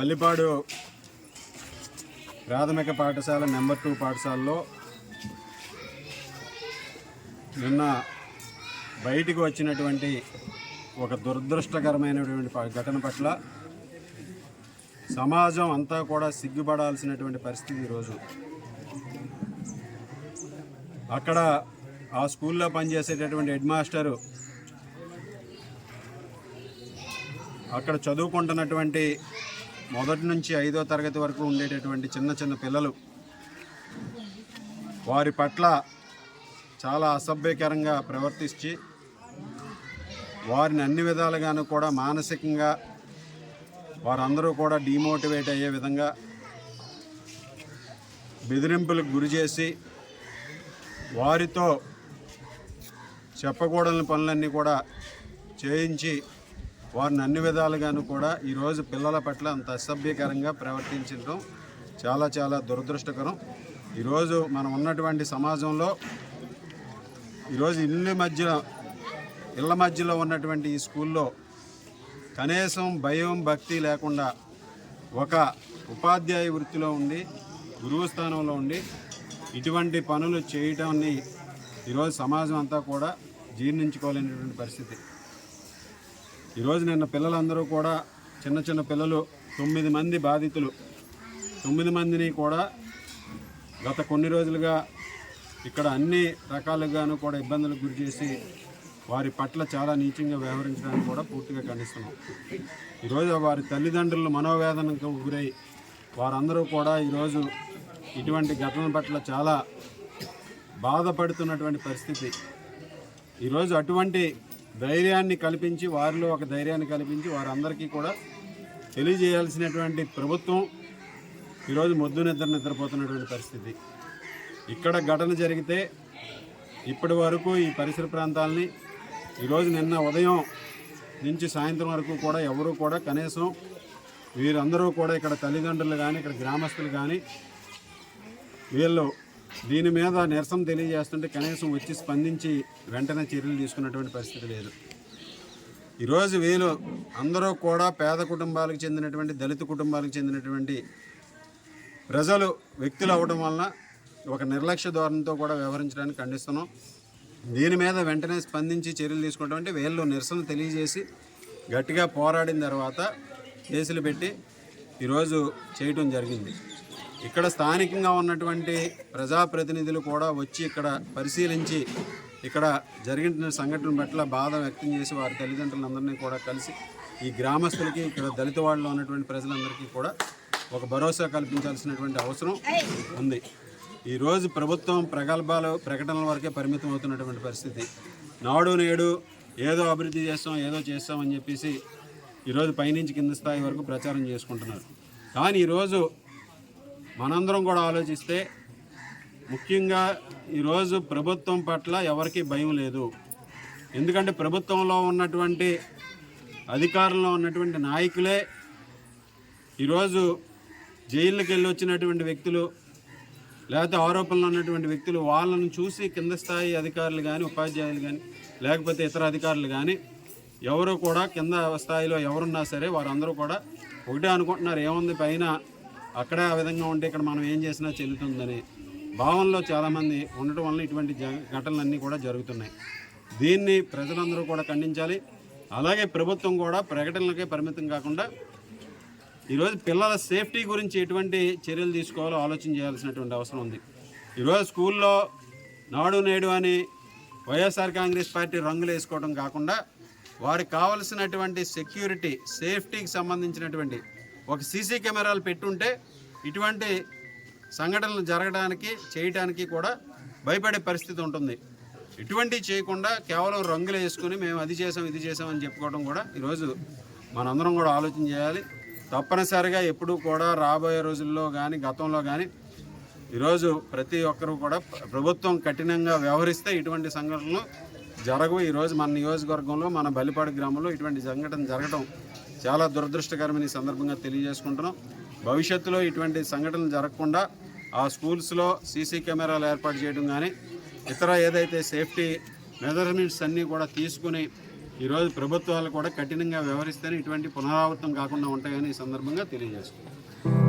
బల్లిపాడు ప్రాథమిక పాఠశాల నెంబర్ 2 పాఠశాలలో నిన్న బయటికి వచ్చినటువంటి ఒక దురదృష్టకరమైనటువంటి ఘటన పట్ల సమాజం అంతా కూడా సిగ్గుపడాల్సినటువంటి పరిస్థితి ఈరోజు. అక్కడ ఆ స్కూల్లో పనిచేసేటటువంటి హెడ్ మాస్టరు అక్కడ చదువుకుంటున్నటువంటి 1 నుంచి 5వ తరగతి వరకు ఉండేటటువంటి చిన్న చిన్న పిల్లలు వారి పట్ల చాలా అసభ్యకరంగా ప్రవర్తించి వారిని అన్ని విధాలుగాను కూడా మానసికంగా వారందరూ కూడా డిమోటివేట్ అయ్యే విధంగా బెదిరింపులకు గురి చేసి వారితో చెప్పకూడని పనులన్నీ కూడా చేయించి వారిని అన్ని విధాలుగాను కూడా ఈరోజు పిల్లల పట్ల అంత అసభ్యకరంగా ప్రవర్తించడం చాలా చాలా దురదృష్టకరం. ఈరోజు మనం ఉన్నటువంటి సమాజంలో ఈరోజు ఇళ్ళ మధ్యలో ఉన్నటువంటి ఈ స్కూల్లో కనీసం భయం భక్తి లేకుండా ఒక ఉపాధ్యాయ వృత్తిలో ఉండి గురువు స్థానంలో ఉండి ఇటువంటి పనులు చేయటాన్ని ఈరోజు సమాజం అంతా కూడా జీర్ణించుకోలేనటువంటి పరిస్థితి. ఈరోజు నిన్న పిల్లలందరూ కూడా చిన్న చిన్న పిల్లలు 9 మంది బాధితులు 9 మందిని కూడా గత కొన్ని రోజులుగా ఇక్కడ అన్ని రకాలుగాను కూడా ఇబ్బందులకు గురి చేసి వారి పట్ల చాలా నీచంగా వ్యవహరించడానికి కూడా పూర్తిగా ఖండిస్తున్నాం. ఈరోజు వారి తల్లిదండ్రులు మనోవేదనకు గురై వారందరూ కూడా ఈరోజు ఇటువంటి ఘటనల పట్ల చాలా బాధపడుతున్నటువంటి పరిస్థితి. ఈరోజు అటువంటి ధైర్యాన్ని కల్పించి వారిలో ఒక ధైర్యాన్ని కల్పించి వారందరికీ కూడా తెలియజేయాల్సినటువంటి ప్రభుత్వం ఈరోజు మొద్దు నిద్రపోతున్నటువంటి పరిస్థితి. ఇక్కడ ఘటన జరిగితే ఇప్పటి వరకు ఈ పరిసర ప్రాంతాలని ఈరోజు నిన్న ఉదయం నుంచి సాయంత్రం వరకు కూడా ఎవరు కూడా కనీసం వీరందరూ కూడా ఇక్కడ తల్లిదండ్రులు కానీ ఇక్కడ గ్రామస్తులు కానీ వీళ్ళు దీని మీద నిరసన తెలియజేస్తుంటే కనీసం వచ్చి స్పందించి వెంటనే చర్యలు తీసుకున్నటువంటి పరిస్థితి లేదు. ఈరోజు వీళ్ళు అందరూ కూడా పేద కుటుంబాలకు చెందినటువంటి దళిత కుటుంబాలకు చెందినటువంటి వ్యక్తులు అవ్వడం వలన ఒక నిర్లక్ష్య ధోరణితో కూడా వ్యవహరించడానికి ఖండిస్తున్నాం. దీని మీద వెంటనే స్పందించి చర్యలు తీసుకోవడం అంటే వీళ్ళు నిరసన తెలియజేసి గట్టిగా పోరాడిన తర్వాత కేసులు పెట్టి ఈరోజు చేయటం జరిగింది. ఇక్కడ స్థానికంగా ఉన్నటువంటి ప్రజాప్రతినిధులు కూడా వచ్చి ఇక్కడ పరిశీలించి ఇక్కడ జరిగిన సంఘటన పట్ల బాధ వ్యక్తం చేసి వారి తల్లిదండ్రులందరినీ కూడా కలిసి ఈ గ్రామస్తులకి ఇక్కడ దళిత వాళ్ళలో ఉన్నటువంటి ప్రజలందరికీ కూడా ఒక భరోసా కల్పించాల్సినటువంటి అవసరం ఉంది. ఈరోజు ప్రభుత్వం ప్రకటనల వరకే పరిమితం అవుతున్నటువంటి పరిస్థితి. నాడు నేడు ఏదో అభివృద్ధి చేస్తాం ఏదో చేస్తామని చెప్పేసి ఈరోజు పైనుంచి కింద స్థాయి వరకు ప్రచారం చేసుకుంటున్నారు. కానీ ఈరోజు మనందరం కూడా ఆలోచిస్తే ముఖ్యంగా ఈరోజు ప్రభుత్వం పట్ల ఎవరికీ భయం లేదు. ఎందుకంటే ప్రభుత్వంలో ఉన్నటువంటి అధికారంలో ఉన్నటువంటి నాయకులే ఈరోజు జైళ్ళకి వెళ్ళి వచ్చినటువంటి వ్యక్తులు లేకపోతే ఆరోపణలు ఉన్నటువంటి వ్యక్తులు వాళ్ళను చూసి కింద స్థాయి అధికారులు కానీ ఉపాధ్యాయులు కానీ లేకపోతే ఇతర అధికారులు కానీ ఎవరు కూడా కింద స్థాయిలో ఎవరున్నా సరే వారందరూ కూడా ఒకటే అనుకుంటున్నారు, ఏముంది పైన అక్కడే ఆ విధంగా ఉంటే ఇక్కడ మనం ఏం చేసినా చెల్లుతుందని భావనలో చాలామంది ఉండటం వల్ల ఇటువంటి ఘటనలన్నీ కూడా జరుగుతున్నాయి. దీన్ని ప్రజలందరూ కూడా ఖండించాలి. అలాగే ప్రభుత్వం కూడా ప్రకటనలకే పరిమితం కాకుండా ఈరోజు పిల్లల సేఫ్టీ గురించి ఎటువంటి చర్యలు తీసుకోవాలో ఆలోచన చేయాల్సినటువంటి అవసరం ఉంది. ఈరోజు స్కూల్లో నాడు నేడు అని వైఎస్ఆర్ కాంగ్రెస్ పార్టీ రంగులు వేసుకోవడం కాకుండా వారికి కావలసినటువంటి సెక్యూరిటీ సేఫ్టీకి సంబంధించినటువంటి ఒక సీసీ కెమెరాలు పెట్టుంటే ఇటువంటి సంఘటనలు చేయడానికి కూడా భయపడే పరిస్థితి ఉంటుంది. ఇటువంటివి చేయకుండా కేవలం రంగులు వేసుకుని మేము అది చేసాం ఇది చేసామని చెప్పుకోవడం కూడా ఈరోజు మనందరం కూడా ఆలోచన చేయాలి. తప్పనిసరిగా ఎప్పుడూ కూడా రాబోయే రోజుల్లో కానీ గతంలో కానీ ఈరోజు ప్రతి ఒక్కరూ కూడా ప్రభుత్వం కఠినంగా వ్యవహరిస్తే ఇటువంటి సంఘటనలు జరగవు. ఈరోజు మన నియోజకవర్గంలో మన బల్లిపాడు గ్రామంలో ఇటువంటి సంఘటన జరగడం చాలా దురదృష్టకరమని ఈ సందర్భంగా తెలియజేసుకుంటున్నాం. భవిష్యత్తులో ఇటువంటి సంఘటనలు జరగకుండా ఆ స్కూల్స్లో సీసీ కెమెరాలు ఏర్పాటు చేయడం కానీ ఇతర ఏదైతే సేఫ్టీ మెజర్మెంట్స్ అన్నీ కూడా తీసుకుని ఈరోజు ప్రభుత్వాలు కూడా కఠినంగా వ్యవహరిస్తేనే ఇటువంటి పునరావృతం కాకుండా ఉంటాయని ఈ సందర్భంగా తెలియజేస్తున్నాను.